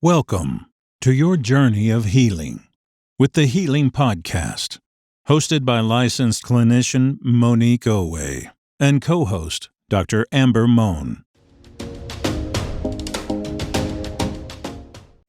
Welcome to your journey of healing with the Healing Podcast, hosted by licensed clinician Monique Owe and co-host Dr. Amber Mohn.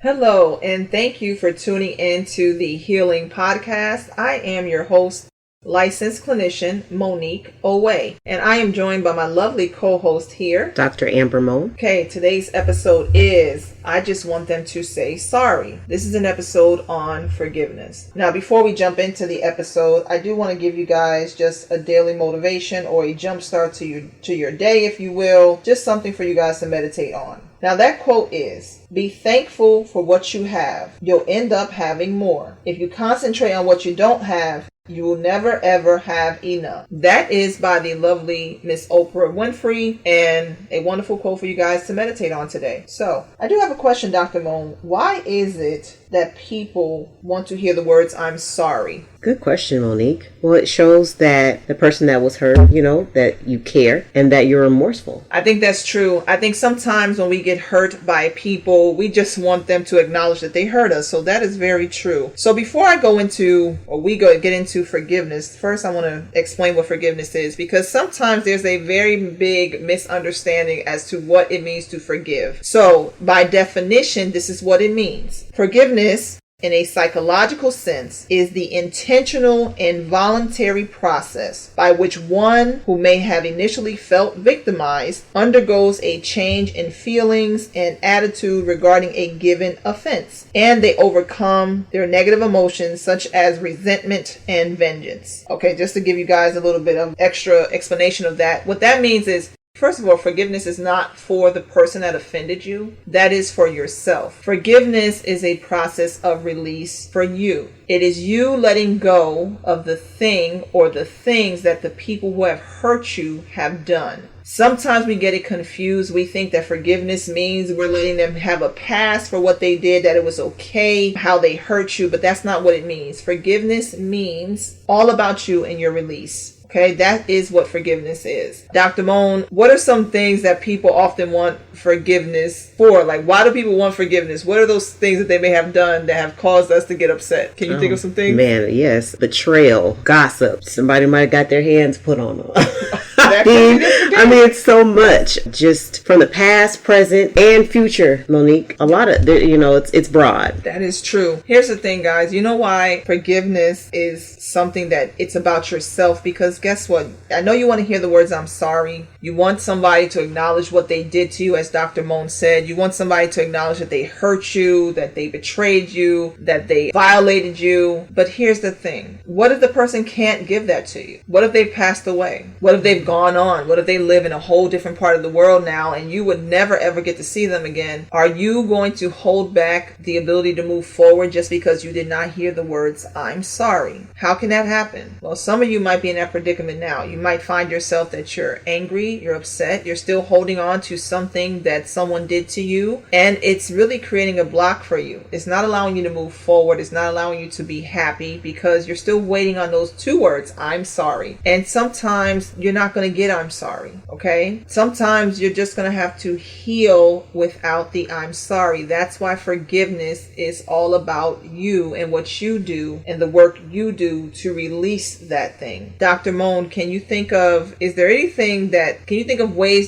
Hello, and thank you for tuning in to the Healing Podcast. I am your host, licensed clinician Monique Owe, and I am joined by my lovely co-host here, Dr. Amber Mohn. Okay, today's episode is I Just Want Them to Say Sorry. This is an episode on forgiveness. Now, before we jump into the episode, I do want to give you guys just a daily motivation or a jump start to your day, if you will, just something for you guys to meditate on. Now, that quote is, be thankful for what you have. You'll end up having more. If you concentrate on what you don't have, you will never ever have enough. That is by the lovely Miss Oprah Winfrey, and a wonderful quote for you guys to meditate on today. So, I do have a question, Dr. Mohn. Why is it that people want to hear the words, I'm sorry? Good question, Monique. Well, it shows that the person that was hurt, that you care and that you're remorseful. I think that's true. I think sometimes when we get hurt by people, we just want them to acknowledge that they hurt us. So that is very true. So before I get into forgiveness, first I want to explain what forgiveness is, because sometimes there's a very big misunderstanding as to what it means to forgive. So by definition, this is what it means. Forgiveness, in a psychological sense, is the intentional and voluntary process by which one who may have initially felt victimized undergoes a change in feelings and attitude regarding a given offense, and they overcome their negative emotions such as resentment and vengeance. Okay, just to give you guys a little bit of extra explanation of that, what that means is, first of all, forgiveness is not for the person that offended you. That is for yourself. Forgiveness is a process of release for you. It is you letting go of the thing or the things that the people who have hurt you have done. Sometimes we get it confused. We think that forgiveness means we're letting them have a pass for what they did, that it was okay, how they hurt you, but that's not what it means. Forgiveness means all about you and your release. Okay, that is what forgiveness is. Dr. Mohn, what are some things that people often want forgiveness for? Like, why do people want forgiveness? What are those things that they may have done that have caused us to get upset? Can you think of some things? Man, yes. Betrayal, gossip. Somebody might have got their hands put on them. I mean, it's so much. Just from the past, present, and future, Monique. A lot of, it's broad. That is true. Here's the thing, guys. You know why forgiveness is something that it's about yourself? Because guess what? I know you want to hear the words, I'm sorry. You want somebody to acknowledge what they did to you, as Dr. Mohn said. You want somebody to acknowledge that they hurt you, that they betrayed you, that they violated you. But here's the thing. What if the person can't give that to you? What if they've passed away? What if they've gone on? What if they live in a whole different part of the world now and you would never ever get to see them again? Are you going to hold back the ability to move forward just because you did not hear the words, I'm sorry? How can that happen? Well, some of you might be in that predicament now. You might find yourself that you're angry, you're upset, you're still holding on to something that someone did to you, and it's really creating a block for you. It's not allowing you to move forward. It's not allowing you to be happy because you're still waiting on those two words, I'm sorry. And sometimes you're not going to get I'm sorry, okay? Sometimes you're just going to have to heal without the I'm sorry. That's why forgiveness is all about you and what you do and the work you do to release that thing. Dr. Mohn, can you think of ways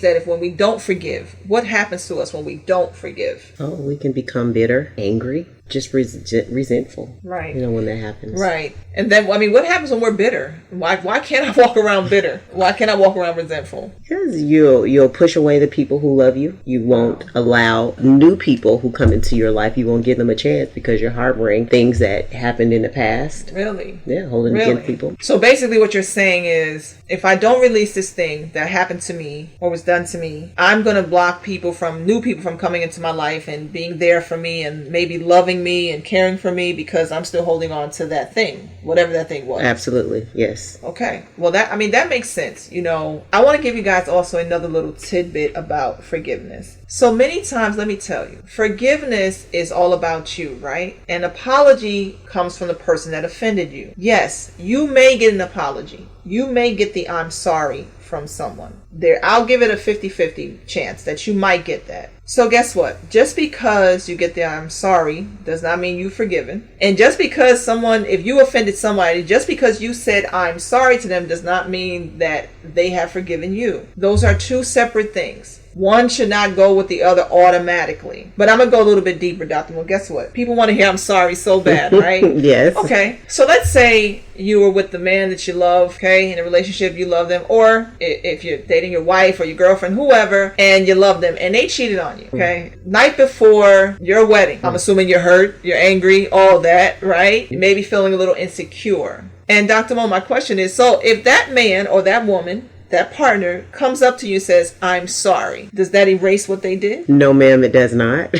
that when we don't forgive, what happens to us when we don't forgive? Oh, we can become bitter, angry, just resentful. Right. When that happens. Right. And then, what happens when we're bitter? Why can't I walk around bitter? Why can't I walk around resentful? Because you'll push away the people who love you. You won't allow new people who come into your life. You won't give them a chance because you're harboring things that happened in the past. Really? Yeah, holding against people. So basically what you're saying is, if I don't release this thing that happened to me or was done to me, I'm going to block new people from coming into my life and being there for me and maybe loving me and caring for me because I'm still holding on to that thing, whatever that thing was. Absolutely. Yes. Okay. Well, that makes sense. I want to give you guys also another little tidbit about forgiveness. So many times, let me tell you, forgiveness is all about you, right? An apology comes from the person that offended you. Yes, you may get an apology. You may get the I'm sorry from someone. I'll give it a 50-50 chance that you might get that. So guess what? Just because you get the I'm sorry does not mean you've forgiven. And just because if you offended somebody, just because you said I'm sorry to them does not mean that they have forgiven you. Those are two separate things. One should not go with the other automatically. But I'm going to go a little bit deeper, Dr. Well, guess what? People want to hear I'm sorry so bad, right? Yes. Okay. So let's say you were with the man that you love, okay, in a relationship, you love them, or if you're dating your wife or your girlfriend, whoever, and you love them, and they cheated on you, okay? Night before your wedding, I'm assuming you're hurt, you're angry, all that, right? You may be feeling a little insecure. And Dr. Mo, my question is, so if that man or that woman, that partner comes up to you and says, I'm sorry, does that erase what they did? No, ma'am, it does not.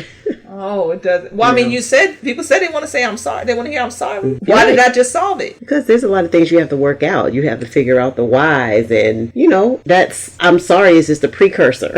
Oh, it doesn't. Well, I mean, people said they want to say I'm sorry. They want to hear I'm sorry. Why did I just solve it? Because there's a lot of things you have to work out. You have to figure out the whys. And, I'm sorry is just a precursor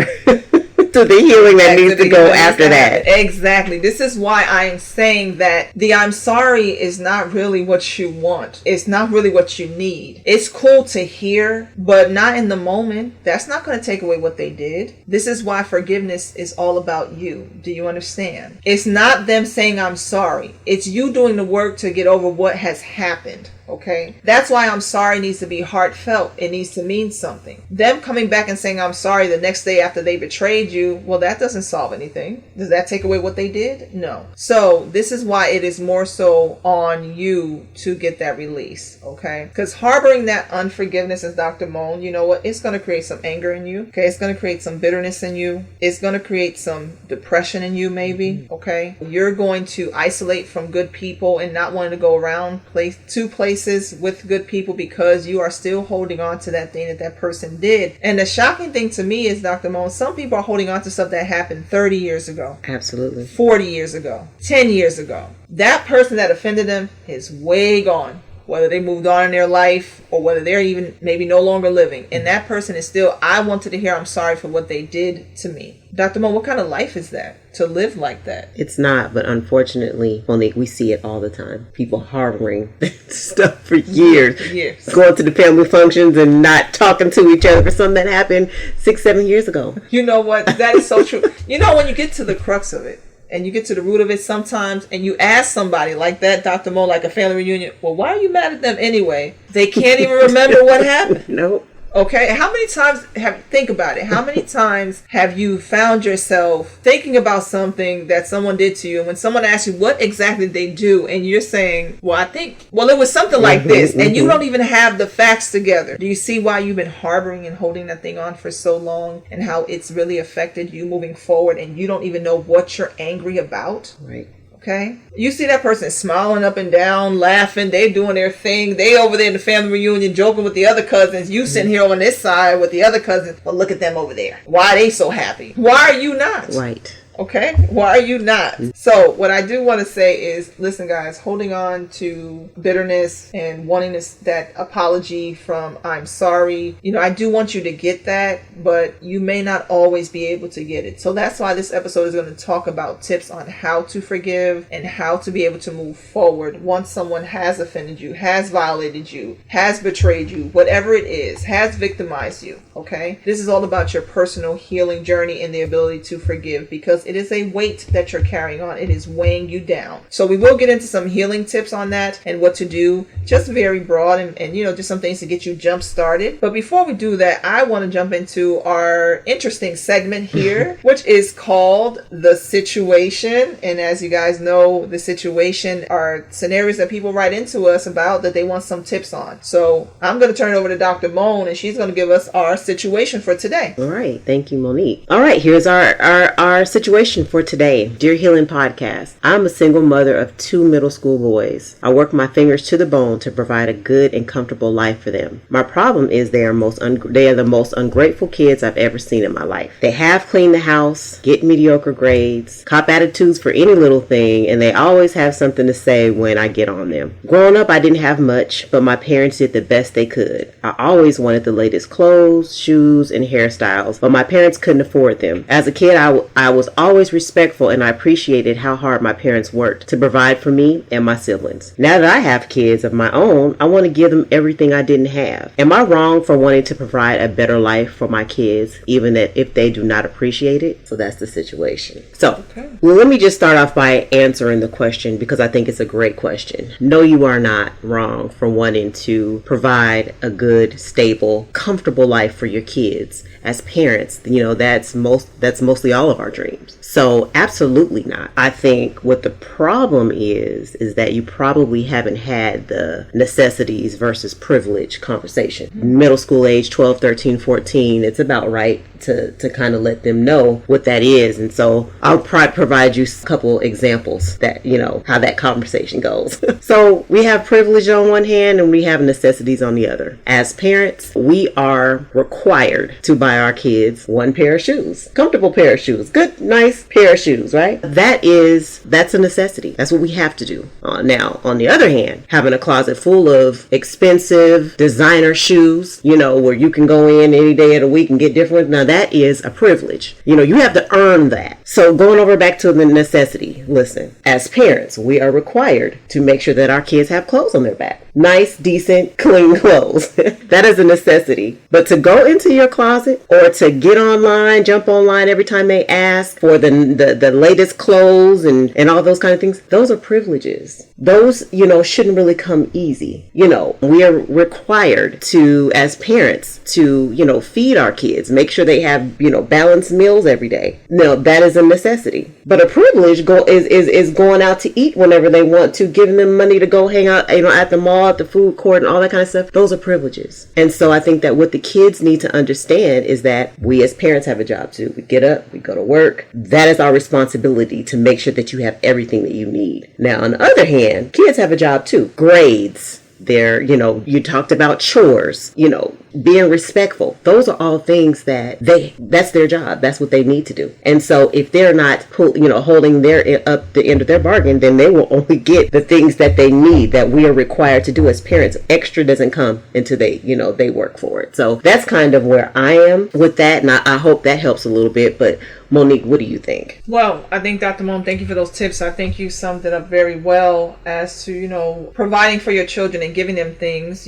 to the healing that needs to go after that. Exactly. This is why I'm saying that the I'm sorry is not really what you want. It's not really what you need. It's cool to hear, but not in the moment. That's not going to take away what they did. This is why forgiveness is all about you. Do you understand? It's not them saying I'm sorry. It's you doing the work to get over what has happened. Okay, that's why I'm sorry needs to be heartfelt. It needs to mean something. Them coming back and saying I'm sorry the next day after they betrayed you, well, that doesn't solve anything. Does that take away what they did? No. So this is why it is more so on you to get that release. Okay, because harboring that unforgiveness, as Dr. Mohn, you know what? It's going to create some anger in you. Okay, it's going to create some bitterness in you. It's going to create some depression in you, maybe. Okay, you're going to isolate from good people and not wanting to go around to places with good people because you are still holding on to that thing that person did. And the shocking thing to me is, Dr. Mohn, some people are holding on to stuff that happened 30 years ago. Absolutely. 40 years ago. 10 years ago. That person that offended them is way gone. Whether they moved on in their life or whether they're even maybe no longer living. And that person is still, I wanted to hear I'm sorry for what they did to me. Dr. Mo, what kind of life is that? To live like that? It's not, but unfortunately, Monique, we see it all the time. People harboring stuff for years. Going to the family functions and not talking to each other for something that happened 6-7 years ago. You know what? That is so true. When you get to the crux of it, and you get to the root of it sometimes, and you ask somebody like that, Dr. Mo, like a family reunion, well, why are you mad at them anyway? They can't even remember what happened. Nope. Okay, how many times think about it. How many times have you found yourself thinking about something that someone did to you, and when someone asks you what exactly did they do, and you're saying, well, it was something like this, and you don't even have the facts together. Do you see why you've been harboring and holding that thing on for so long, and how it's really affected you moving forward, and you don't even know what you're angry about? Right. Okay. You see that person smiling up and down, laughing. They doing their thing. They over there in the family reunion joking with the other cousins. You sitting here on this side with the other cousins. But look at them over there. Why are they so happy? Why are you not? Right. Okay? Why are you not? So what I do want to say is, listen, guys, holding on to bitterness and wanting that apology from I'm sorry. I do want you to get that, but you may not always be able to get it. So that's why this episode is going to talk about tips on how to forgive and how to be able to move forward once someone has offended you, has violated you, has betrayed you, whatever it is, has victimized you. Okay? This is all about your personal healing journey and the ability to forgive, because it is a weight that you're carrying on. It is weighing you down. So we will get into some healing tips on that and what to do, just very broad and just some things to get you jump started. But before we do that, I want to jump into our interesting segment here, which is called The Situation. And as you guys know, the situation are scenarios that people write into us about that they want some tips on. So I'm going to turn it over to Dr. Mohn, and she's going to give us our situation for today. All right. Thank you, Monique. All right. Here's our situation for today. Dear Healing Podcast. I'm a single mother of 2 middle school boys. I work my fingers to the bone to provide a good and comfortable life for them. My problem is they are the most ungrateful kids I've ever seen in my life. They half clean the house, get mediocre grades, cop attitudes for any little thing, and they always have something to say when I get on them. Growing up, I didn't have much, but my parents did the best they could. I always wanted the latest clothes, shoes, and hairstyles, but my parents couldn't afford them. As a kid, I was always respectful, and I appreciated how hard my parents worked to provide for me and my siblings. Now that I have kids of my own, I want to give them everything I didn't have. Am I wrong for wanting to provide a better life for my kids, even if they do not appreciate it? So that's the situation. So, well, let me just start off by answering the question, because I think it's a great question. No, you are not wrong for wanting to provide a good, stable, comfortable life for your kids. As parents, that's mostly all of our dreams. So absolutely not. I think what the problem is that you probably haven't had the necessities versus privilege conversation. Middle school age, 12, 13, 14, it's about right to kind of let them know what that is. And so I'll provide you a couple examples that, how that conversation goes. So we have privilege on one hand and we have necessities on the other. As parents, we are required to buy our kids one pair of shoes, comfortable pair of shoes, good, nice pair of shoes, right? That's a necessity. That's what we have to do. Now, on the other hand, having a closet full of expensive designer shoes, where you can go in any day of the week and get different. Now that is a privilege. You have to earn that. So going over back to the necessity, listen, as parents, we are required to make sure that our kids have clothes on their back. Nice, decent, clean clothes. That is a necessity. But to go into your closet or to get online, jump online every time they ask for the latest clothes and all those kind of things, those are privileges. Those, shouldn't really come easy. We are required to, as parents, to, feed our kids, make sure they have, balanced meals every day. No, that is a necessity. But a privilege is going out to eat whenever they want to, giving them money to go hang out, at the mall, at the food court, and all that kind of stuff. Those are privileges. And so I think that what the kids need to understand is that we as parents have a job too. We get up, we go to work. That is our responsibility to make sure that you have everything that you need. Now, on the other hand, kids have a job too. Grades. You talked about chores, being respectful. Those are all things that's their job. That's what they need to do. And so if they're not, holding up the end of their bargain, then they will only get the things that they need, that we are required to do as parents. Extra doesn't come until they work for it. So that's kind of where I am with that. And I hope that helps a little bit. But Monique, what do you think? Well, I think Dr. Mohn, thank you for those tips. I think you summed it up very well as to, providing for your children and giving them things,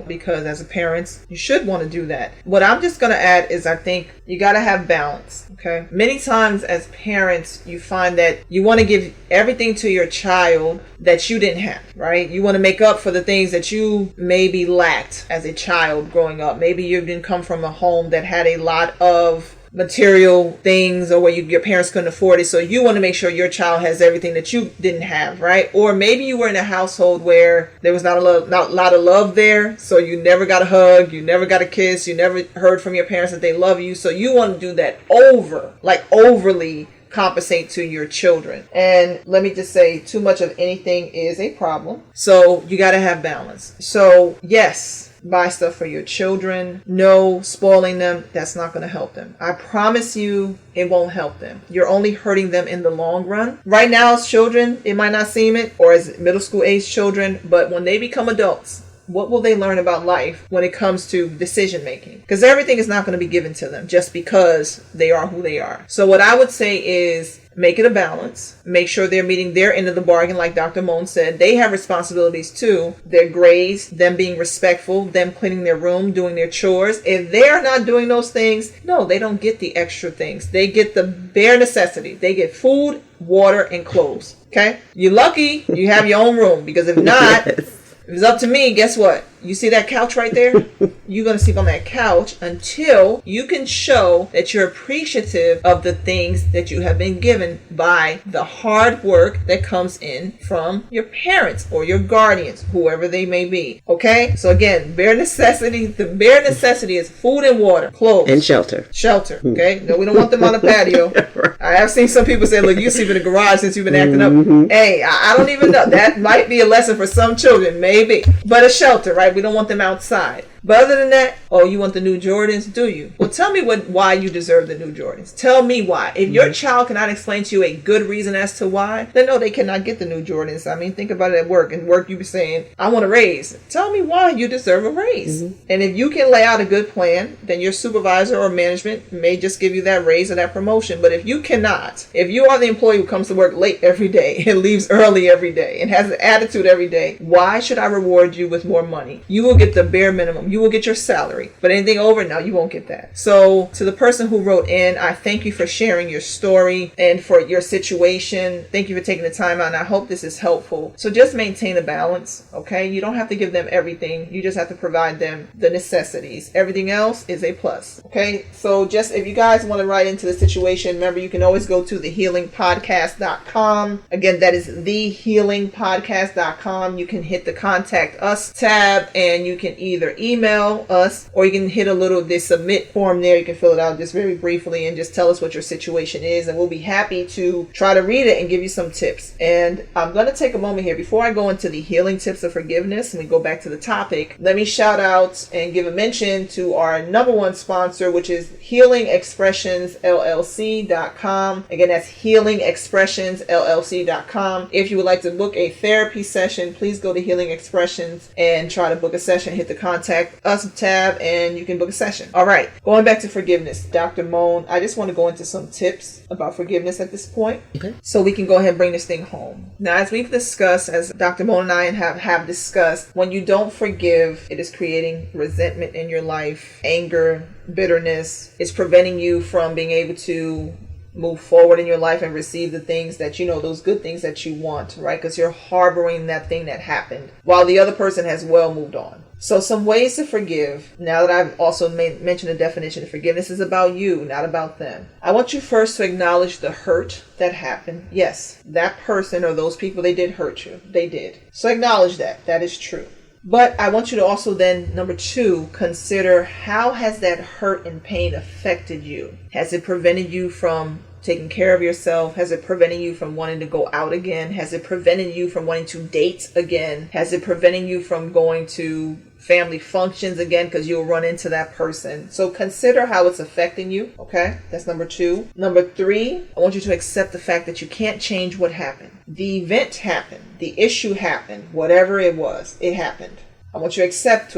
because as a parent, you should want to do that. What I'm just going to add is I think you got to have balance. Okay. Many times as parents, you find that you want to give everything to your child that you didn't have, right? You want to make up for the things that you maybe lacked as a child growing up. Maybe you didn't come from a home that had a lot of material things, or where your parents couldn't afford it, so you want to make sure your child has everything that you didn't have, right? Or maybe you were in a household where there was not a lot of love there, so you never got a hug, you never got a kiss, you never heard from your parents that they love you, so you want to do that overly compensate to your children. And let me just say, too much of anything is a problem, so you got to have balance. So yes, buy stuff for your children. No spoiling them. That's not going to help them. I promise you it won't help them. You're only hurting them in the long run. Right now as children, it might not seem it, or as middle school age children, but when they become adults, what will they learn about life when it comes to decision making? Because everything is not going to be given to them just because they are who they are. So what I would say is make it a balance. Make sure they're meeting their end of the bargain. Like Dr. Mohn said, they have responsibilities too. Their grades, them being respectful, them cleaning their room, doing their chores. If they're not doing those things, no, they don't get the extra things. They get the bare necessity. They get food, water, and clothes. Okay? You're lucky you have your own room, because if not, if it's up to me, guess what? You see that couch right there? You're going to sleep on that couch until you can show that you're appreciative of the things that you have been given by the hard work that comes in from your parents or your guardians, whoever they may be. Okay? So again, bare necessity. The bare necessity is food and water, clothes. And shelter. Shelter. Okay? No, we don't want them on the patio. I have seen some people say, look, you sleep in the garage since you've been acting up. Hey, I don't even know. That might be a lesson for some children, maybe. But a shelter, right? We don't want them outside. But other than that, oh, you want the new Jordans? Do you? Well, tell me why you deserve the new Jordans. Tell me why. If your child cannot explain to you a good reason as to why, then no, they cannot get the new Jordans. I mean, think about it at work. In work, you be saying, I want a raise. Tell me why you deserve a raise. And if you can lay out a good plan, then your supervisor or management may just give you that raise or that promotion. But if you cannot, if you are the employee who comes to work late every day and leaves early every day and has an attitude every day, why should I reward you with more money? You will get the bare minimum. You will get your salary. But anything over, no, you won't get that. So to the person who wrote in, I thank you for sharing your story and for your situation. Thank you for taking the time out, and I hope this is helpful. So just maintain a balance, okay? You don't have to give them everything. You just have to provide them the necessities. Everything else is a plus, okay? So just if you guys want to write into the situation, remember you can always go to thehealingpodcast.com. Again, that is thehealingpodcast.com. You can hit the contact us tab and you can either email us or you can hit the submit form there. You can fill it out just very briefly and just tell us what your situation is, and we'll be happy to try to read it and give you some tips. And I'm going to take a moment here before I go into the healing tips of forgiveness and we go back to the topic. Let me shout out and give a mention to our number one sponsor, which is healingexpressionsllc.com. Again, that's healingexpressionsllc.com. If you would like to book a therapy session, please go to Healing Expressions and try to book a session. Hit the contact us tab and you can book a session. All right, going back to forgiveness, Dr. Mohn, I just want to go into some tips about forgiveness at this point, so we can go ahead and bring this thing home. Now, as we've discussed, as Dr. Mohn and I have discussed, when you don't forgive, it is creating resentment in your life, anger, bitterness. It's preventing you from being able to move forward in your life and receive the things that those good things that you want, right? Because you're harboring that thing that happened while the other person has well moved on. So some ways to forgive, now that I've also mentioned the definition of forgiveness, is about you, not about them. I want you first to acknowledge the hurt that happened. Yes, that person or those people, they did hurt you. They did. So acknowledge that. That is true. But I want you to also then, number 2, consider how has that hurt and pain affected you? Has it prevented you from taking care of yourself? Has it prevented you from wanting to go out again? Has it prevented you from wanting to date again? Has it prevented you from going to family functions again because you'll run into that person? So consider how it's affecting you, okay? That's number 2. Number 3, I want you to accept the fact that you can't change what happened. The event happened. The issue happened. Whatever it was, it happened. I want you to accept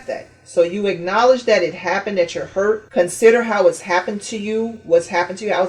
that. So you acknowledge that it happened, that you're hurt. Consider how it's happened to you, how it's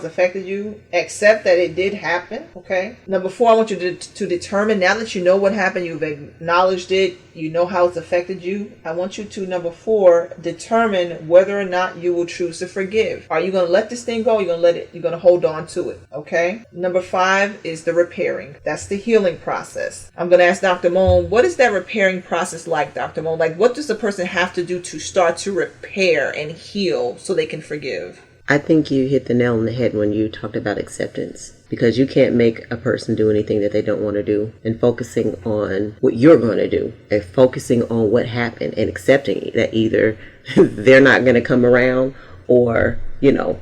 affected you. Accept that it did happen, okay? Number 4, I want you to determine, now that you know what happened, you've acknowledged it, you know how it's affected you. I want you to, number 4, determine whether or not you will choose to forgive. Are you going to let this thing go? You're going to hold on to it, okay? Number 5 is the repairing. That's the healing process. I'm going to ask Dr. Mohn, what is that repairing process like, Dr. Mohn? Like, what does the person have to do to start to repair and heal so they can forgive? I think you hit the nail on the head when you talked about acceptance, because you can't make a person do anything that they don't want to do, and focusing on what you're going to do and focusing on what happened and accepting that either they're not going to come around or,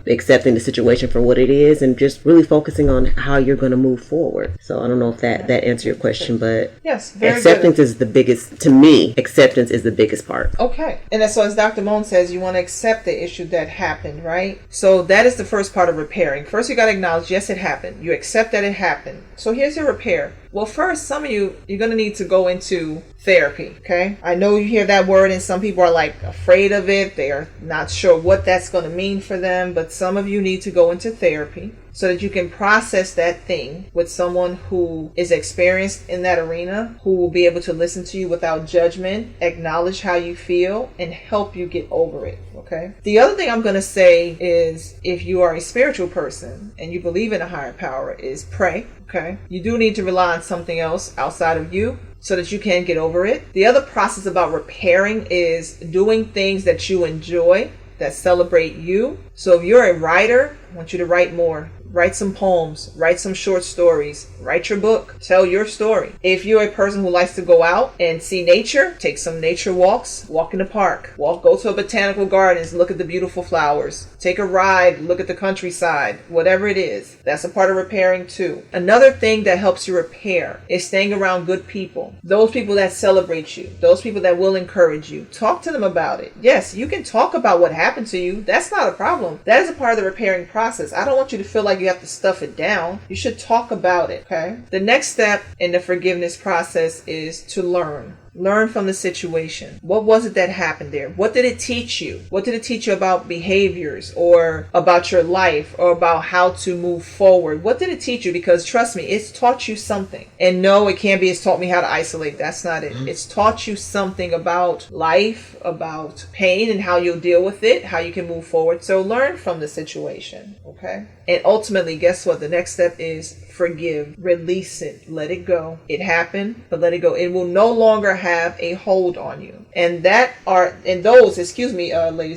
accepting the situation for what it is and just really focusing on how you're going to move forward. So I don't know if that answered your question, but yes, very acceptance good. is the biggest, to me, acceptance is the biggest part. Okay. And so as Dr. Mohn says, you want to accept the issue that happened, right? So that is the first part of repairing. First, you got to acknowledge, yes, it happened. You accept that it happened. So here's your repair. Well, first, some of you're going to need to go into therapy, okay? I know you hear that word and some people are like afraid of it. They are not sure what that's going to mean for them, but some of you need to go into therapy so that you can process that thing with someone who is experienced in that arena, who will be able to listen to you without judgment, acknowledge how you feel, and help you get over it, okay? The other thing I'm going to say is, if you are a spiritual person and you believe in a higher power, is pray, okay? You do need to rely on something else outside of you so that you can get over it. The other process about repairing is doing things that you enjoy, that celebrate you. So if you're a writer, I want you to write more. Write some poems, write some short stories, write your book, tell your story. If you're a person who likes to go out and see nature, take some nature walks, walk in the park, go to a botanical gardens, look at the beautiful flowers, take a ride, look at the countryside, whatever it is. That's a part of repairing too. Another thing that helps you repair is staying around good people. Those people that celebrate you, those people that will encourage you. Talk to them about it. Yes, you can talk about what happened to you. That's not a problem. That is a part of the repairing process. I don't want you to feel like you have to stuff it down. You should talk about it, okay? The next step in the forgiveness process is to learn. Learn from the situation. What was it that happened there? What did it teach you? What did it teach you about behaviors or about your life or about how to move forward? What did it teach you? Because trust me, it's taught you something. And no, it can't be it's taught me how to isolate. That's not it. It's taught you something about life, about pain and how you'll deal with it, how you can move forward. So learn from the situation, okay? And ultimately, guess what? The next step is forgive, release it, let it go. It happened, but let it go. It will no longer have a hold on you. And ladies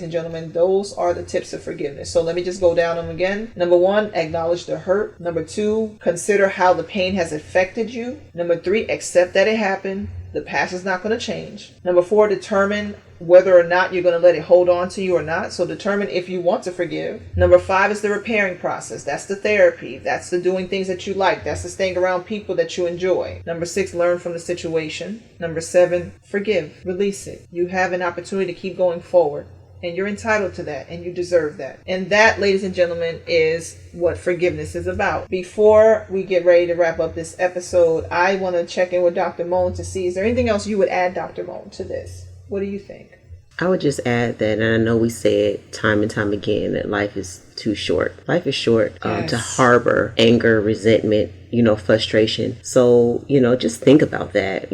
and gentlemen, those are the tips of forgiveness. So let me just go down them again. Number 1, acknowledge the hurt. Number 2, consider how the pain has affected you. Number 3, accept that it happened. The past is not going to change. Number 4, determine whether or not you're going to let it hold on to you or not. So determine if you want to forgive. Number 5 is the repairing process. That's the therapy. That's the doing things that you like. That's the staying around people that you enjoy. Number 6, learn from the situation. Number 7, forgive. Release it. You have an opportunity to keep going forward. And you're entitled to that, and you deserve that. And that, ladies and gentlemen, is what forgiveness is about. Before we get ready to wrap up this episode, I want to check in with Dr. Mohn to see, is there anything else you would add, Dr. Mohn, to this? What do you think? I would just add that, and I know we say it time and time again, that life is too short. Life is short to harbor anger, resentment, frustration. So, just think about that.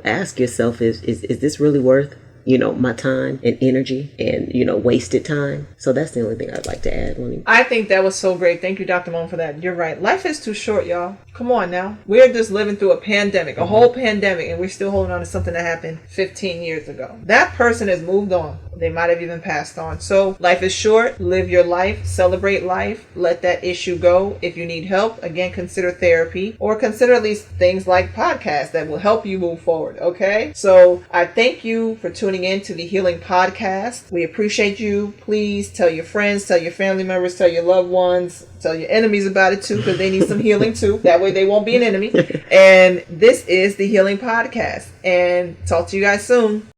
Ask yourself, is this really worth my time and energy and, wasted time? So that's the only thing I'd like to add, Monique. I think that was so great. Thank you, Dr. Mohn, for that. You're right. Life is too short, y'all. Come on now. We're just living through a pandemic, a whole pandemic, and we're still holding on to something that happened 15 years ago. That person has moved on. They might have even passed on. So life is short. Live your life. Celebrate life. Let that issue go. If you need help, again, consider therapy or consider at least things like podcasts that will help you move forward. Okay? So I thank you for tuning in to the Healing Podcast. We appreciate you. Please tell your friends, tell your family members, tell your loved ones, tell your enemies about it too, because they need some healing too. That way they won't be an enemy. And this is the Healing Podcast. And talk to you guys soon.